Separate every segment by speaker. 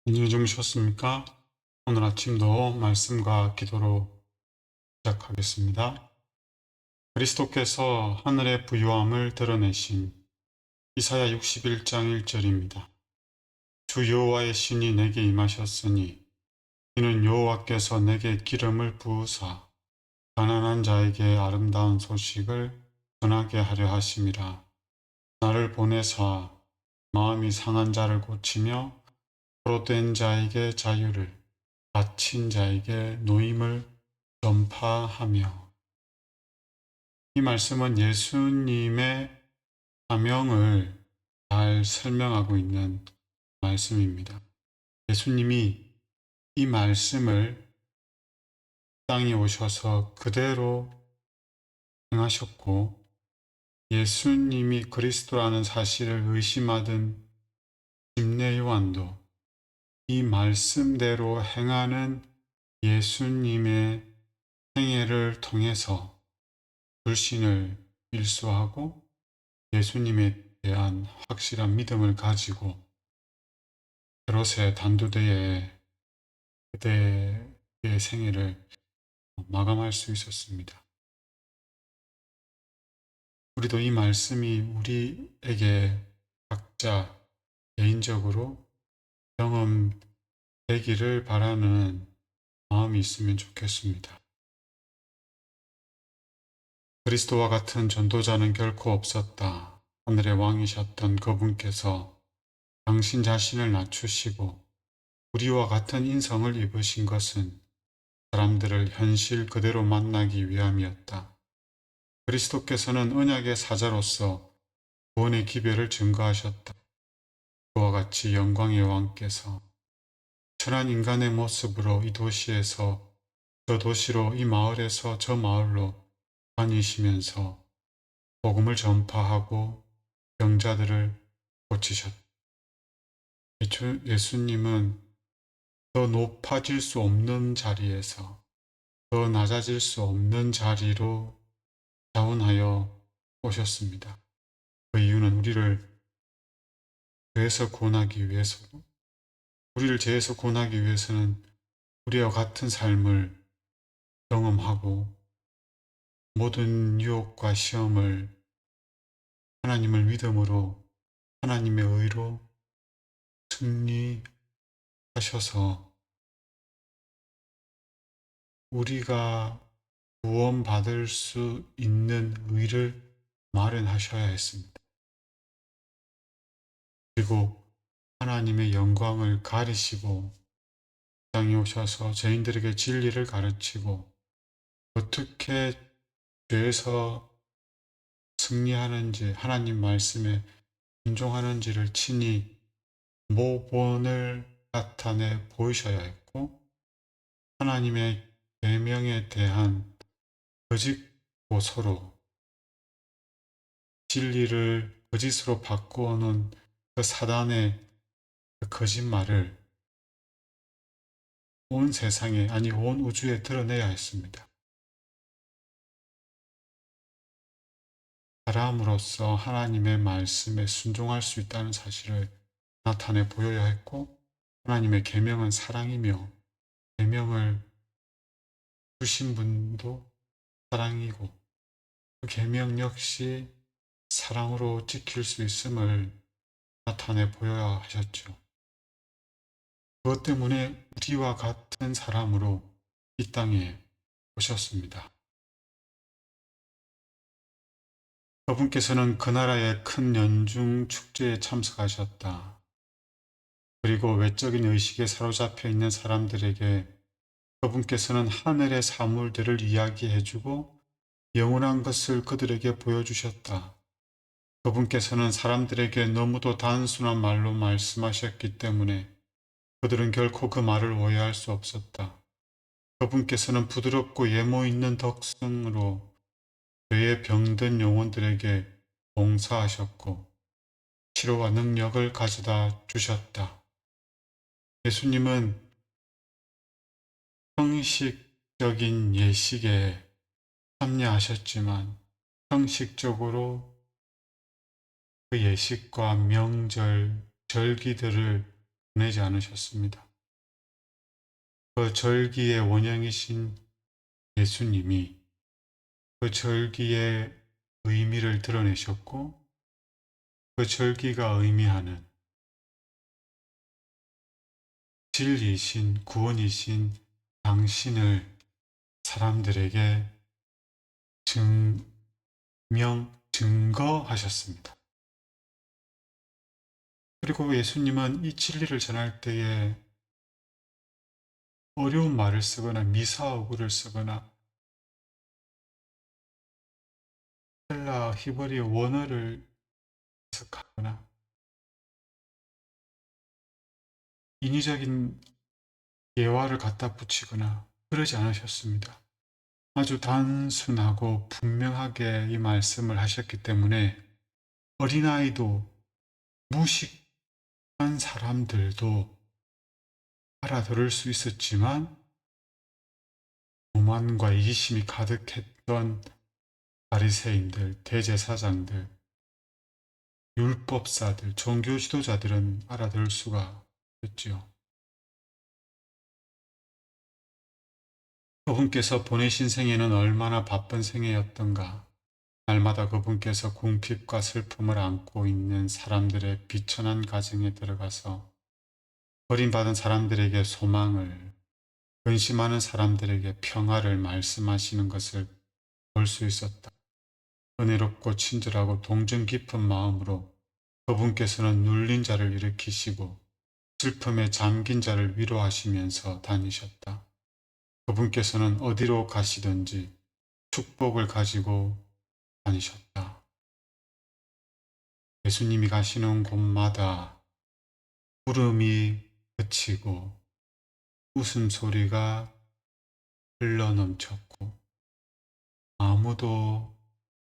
Speaker 1: 안녕히 주무셨습니까? 오늘 아침도 말씀과 기도로 시작하겠습니다. 그리스도께서 하늘의 부유함을 드러내신 이사야 61장 1절입니다. 주 여호와의 신이 내게 임하셨으니 이는 여호와께서 내게 기름을 부으사 가난한 자에게 아름다운 소식을 전하게 하려 하심이라. 나를 보내사 마음이 상한 자를 고치며 포로된 자에게 자유를, 갇힌 자에게 노임을 전파하며. 이 말씀은 예수님의 사명을 잘 설명하고 있는 말씀입니다. 예수님이 이 말씀을 땅에 오셔서 그대로 행하셨고, 예수님이 그리스도라는 사실을 의심하던 심내 요한도 이 말씀대로 행하는 예수님의 행해를 통해서 불신을 일소하고 예수님에 대한 확실한 믿음을 가지고 헤롯의 단두대에 그대의 생애를 마감할 수 있었습니다. 우리도 이 말씀이 우리에게 각자 개인적으로 경험되기를 바라는 마음이 있으면 좋겠습니다. 그리스도와 같은 전도자는 결코 없었다. 하늘의 왕이셨던 그분께서 당신 자신을 낮추시고 우리와 같은 인성을 입으신 것은 사람들을 현실 그대로 만나기 위함이었다. 그리스도께서는 언약의 사자로서 구원의 기별을 증거하셨다. 그와 같이 영광의 왕께서 천한 인간의 모습으로 이 도시에서 저 도시로, 이 마을에서 저 마을로 다니시면서 복음을 전파하고 병자들을 고치셨다. 예수님은 더 높아질 수 없는 자리에서 더 낮아질 수 없는 자리로 자원하여 오셨습니다. 그 이유는 우리를 죄에서 구원하기 위해서고, 우리를 죄에서 구원하기 위해서는 우리와 같은 삶을 경험하고 모든 유혹과 시험을 하나님을 믿음으로, 하나님의 의로 승리하셔서 우리가 구원받을 수 있는 의를 마련하셔야 했습니다. 그리고 하나님의 영광을 가리시고 땅에 오셔서 죄인들에게 진리를 가르치고 어떻게 죄에서 승리하는지, 하나님 말씀에 순종하는지를 친히 모본을 나타내 보이셔야 했고, 하나님의 계명에 대한 거짓 고소로 진리를 거짓으로 바꾸어 놓은 그 사단의 그 거짓말을 온 세상에, 아니 온 우주에 드러내야 했습니다. 사람으로서 하나님의 말씀에 순종할 수 있다는 사실을 나타내 보여야 했고, 하나님의 계명은 사랑이며 계명을 주신 분도 사랑이고 그 계명 역시 사랑으로 지킬 수 있음을 나타내 보여야 하셨죠. 그것 때문에 우리와 같은 사람으로 이 땅에 오셨습니다. 그분께서는 그 나라의 큰 연중 축제에 참석하셨다. 그리고 외적인 의식에 사로잡혀 있는 사람들에게 그분께서는 하늘의 사물들을 이야기해주고 영원한 것을 그들에게 보여주셨다. 그분께서는 사람들에게 너무도 단순한 말로 말씀하셨기 때문에 그들은 결코 그 말을 오해할 수 없었다. 그분께서는 부드럽고 예모 있는 덕성으로 죄에 병든 영혼들에게 봉사하셨고 치료와 능력을 가져다 주셨다. 예수님은 형식적인 예식에 참여하셨지만 형식적으로 그 예식과 명절, 절기들을 보내지 않으셨습니다. 그 절기의 원형이신 예수님이 그 절기의 의미를 드러내셨고, 그 절기가 의미하는 진리이신 구원이신 당신을 사람들에게 증거하셨습니다. 그리고 예수님은 이 진리를 전할 때에 어려운 말을 쓰거나 미사어구를 쓰거나 헬라 히브리어 원어를 해석하거나 인위적인 예화를 갖다 붙이거나 그러지 않으셨습니다. 아주 단순하고 분명하게 이 말씀을 하셨기 때문에 어린아이도 무식한 사람들도 알아들을 수 있었지만, 오만과 이기심이 가득했던 바리새인들, 대제사장들, 율법사들, 종교 지도자들은 알아들을 수가 없었지요. 그분께서 보내신 생애는 얼마나 바쁜 생애였던가. 날마다 그분께서 궁핍과 슬픔을 안고 있는 사람들의 비천한 가정에 들어가서 버림받은 사람들에게 소망을, 근심하는 사람들에게 평화를 말씀하시는 것을 볼 수 있었다. 은혜롭고 친절하고 동정 깊은 마음으로 그분께서는 눌린 자를 일으키시고 슬픔에 잠긴 자를 위로하시면서 다니셨다. 그분께서는 어디로 가시든지 축복을 가지고 다니셨다. 예수님이 가시는 곳마다 구름이 그치고 웃음소리가 흘러넘쳤고 아무도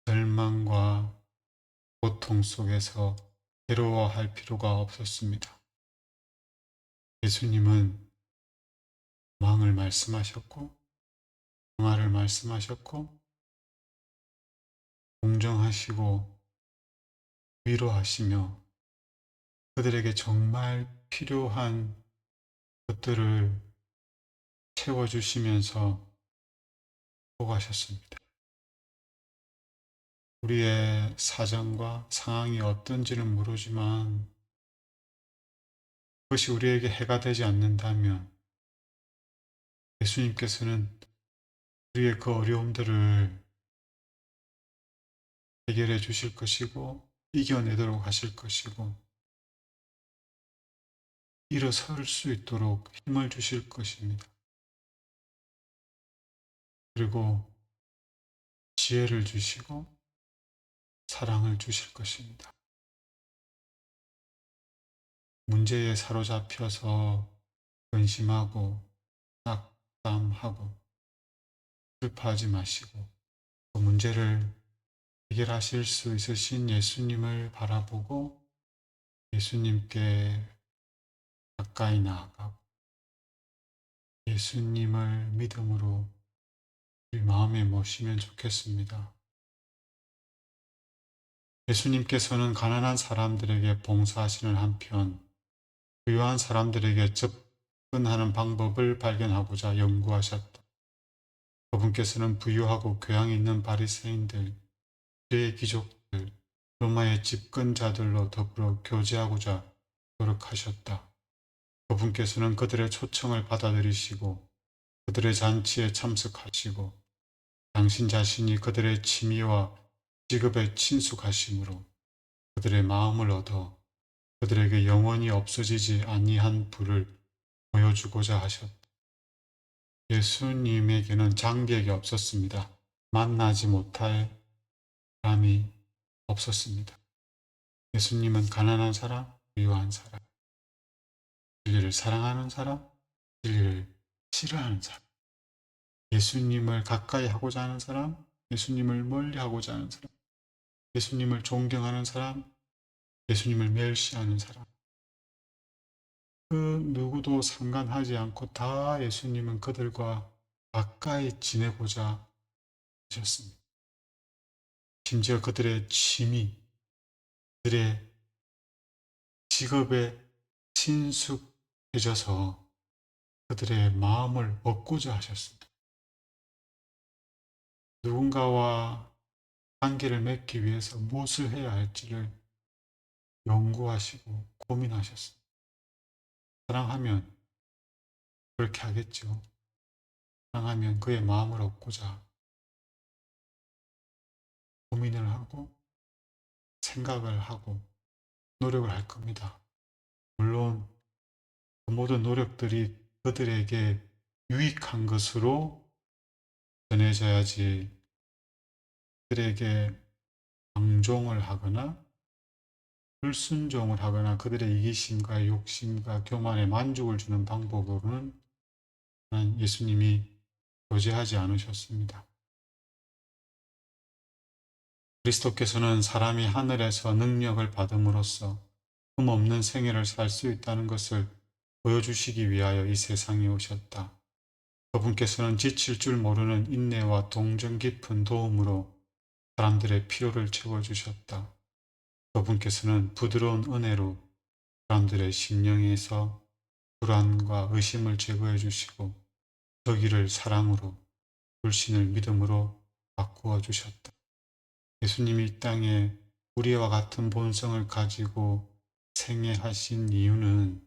Speaker 1: 절망과 고통 속에서 괴로워할 필요가 없었습니다. 예수님은 망을 말씀하셨고 평화를 말씀하셨고 공정하시고 위로하시며 그들에게 정말 필요한 것들을 채워주시면서 보고하셨습니다. 우리의 사정과 상황이 어떤지는 모르지만 그것이 우리에게 해가 되지 않는다면 예수님께서는 우리의 그 어려움들을 해결해 주실 것이고 이겨내도록 하실 것이고 일어설 수 있도록 힘을 주실 것입니다. 그리고 지혜를 주시고 사랑을 주실 것입니다. 문제에 사로잡혀서 근심하고 낙담하고 슬퍼하지 마시고 그 문제를 해결하실 수 있으신 예수님을 바라보고 예수님께 가까이 나아가고 예수님을 믿음으로 우리 마음에 모시면 좋겠습니다. 예수님께서는 가난한 사람들에게 봉사하시는 한편 부유한 사람들에게 접근하는 방법을 발견하고자 연구하셨다. 그분께서는 부유하고 교양이 있는 바리새인들, 유대 귀족들, 로마의 집권자들로 더불어 교제하고자 노력하셨다. 그분께서는 그들의 초청을 받아들이시고 그들의 잔치에 참석하시고 당신 자신이 그들의 취미와 직업에 친숙하심으로 그들의 마음을 얻어 그들에게 영원히 없어지지 아니한 불을 보여주고자 하셨다. 예수님에게는 장벽이 없었습니다. 만나지 못할 사람이 없었습니다. 예수님은 가난한 사람, 부유한 사람, 진리를 사랑하는 사람, 진리를 싫어하는 사람, 예수님을 가까이 하고자 하는 사람, 예수님을 멀리 하고자 하는 사람, 예수님을 존경하는 사람, 예수님을 멸시하는 사람, 그 누구도 상관하지 않고 다 예수님은 그들과 가까이 지내고자 하셨습니다. 심지어 그들의 취미, 그들의 직업에 해져서 그들의 마음을 얻고자 하셨습니다. 누군가와 관계를 맺기 위해서 무엇을 해야 할지를 연구하시고 고민하셨습니다. 사랑하면 그렇게 하겠죠. 사랑하면 그의 마음을 얻고자 고민을 하고 생각을 하고 노력을 할 겁니다. 물론 그 모든 노력들이 그들에게 유익한 것으로 전해져야지 그들에게 방종을 하거나 불순종을 하거나 그들의 이기심과 욕심과 교만에 만족을 주는 방법으로는 예수님이 교제하지 않으셨습니다. 그리스도께서는 사람이 하늘에서 능력을 받음으로써 흠없는 생애를 살 수 있다는 것을 보여주시기 위하여 이 세상에 오셨다. 그분께서는 지칠 줄 모르는 인내와 동정 깊은 도움으로 사람들의 필요를 채워주셨다. 그분께서는 부드러운 은혜로 사람들의 심령에서 불안과 의심을 제거해 주시고 저기를 사랑으로 불신을 믿음으로 바꾸어 주셨다. 예수님이 이 땅에 우리와 같은 본성을 가지고 생애하신 이유는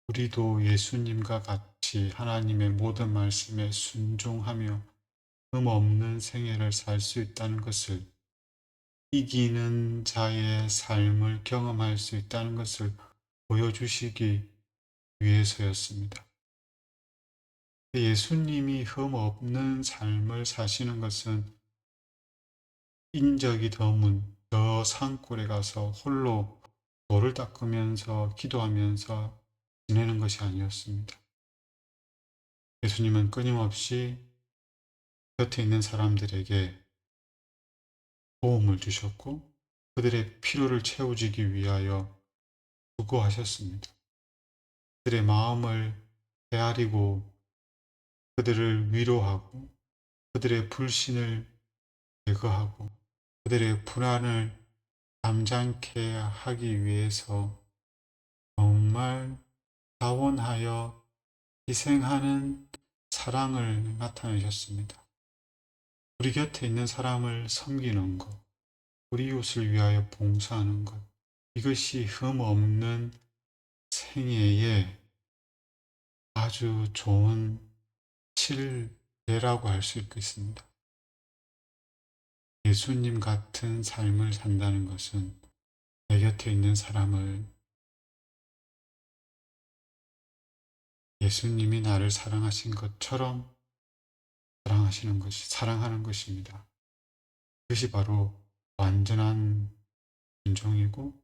Speaker 1: 우리도 예수님과 같이 하나님의 모든 말씀에 순종하며 흠없는 생애를 살 수 있다는 것을, 이기는 자의 삶을 경험할 수 있다는 것을 보여주시기 위해서였습니다. 예수님이 흠없는 삶을 사시는 것은 인적이 드문 저 산골에 가서 홀로 돌을 닦으면서 기도하면서 지내는 것이 아니었습니다. 예수님은 끊임없이 곁에 있는 사람들에게 도움을 주셨고 그들의 필요를 채워주기 위하여 수고하셨습니다. 그들의 마음을 헤아리고 그들을 위로하고 그들의 불신을 제거하고 그들의 불안을 잠잠케 하기 위해서 정말 자원하여 희생하는 사랑을 나타내셨습니다. 우리 곁에 있는 사람을 섬기는 것, 우리 이웃을 위하여 봉사하는 것, 이것이 흠없는 생애의 아주 좋은 칠례라고 할 수 있겠습니다. 예수님 같은 삶을 산다는 것은 내 곁에 있는 사람을 예수님이 나를 사랑하신 것처럼 사랑하는 것입니다. 그것이 바로 완전한 순종이고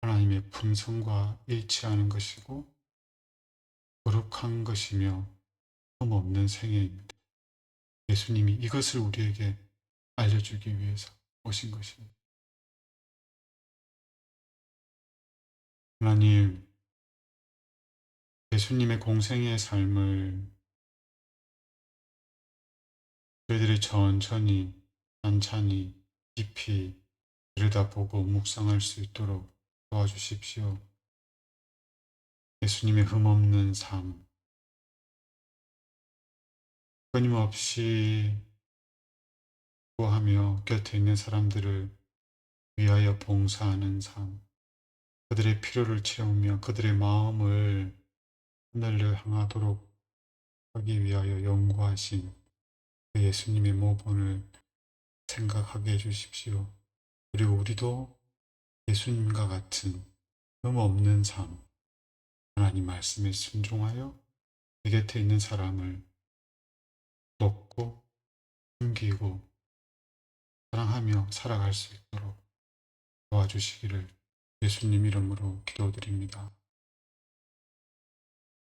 Speaker 1: 하나님의 품성과 일치하는 것이고 거룩한 것이며 흠없는 생애입니다. 예수님이 이것을 우리에게 알려주기 위해서 오신 것입니다. 하나님, 예수님의 공생의 삶을 저희들이 천천히, 찬찬히, 깊이 들여다보고 묵상할 수 있도록 도와주십시오. 예수님의 흠없는 삶, 끊임없이 구하며 곁에 있는 사람들을 위하여 봉사하는 삶, 그들의 필요를 채우며 그들의 마음을 하늘을 향하도록 하기 위하여 연구하신 그 예수님의 모본을 생각하게 해주십시오. 그리고 우리도 예수님과 같은 흠없는 삶, 하나님 말씀에 순종하여 내 곁에 있는 사람을 돕고 섬기고 사랑하며 살아갈 수 있도록 도와주시기를 예수님 이름으로 기도드립니다.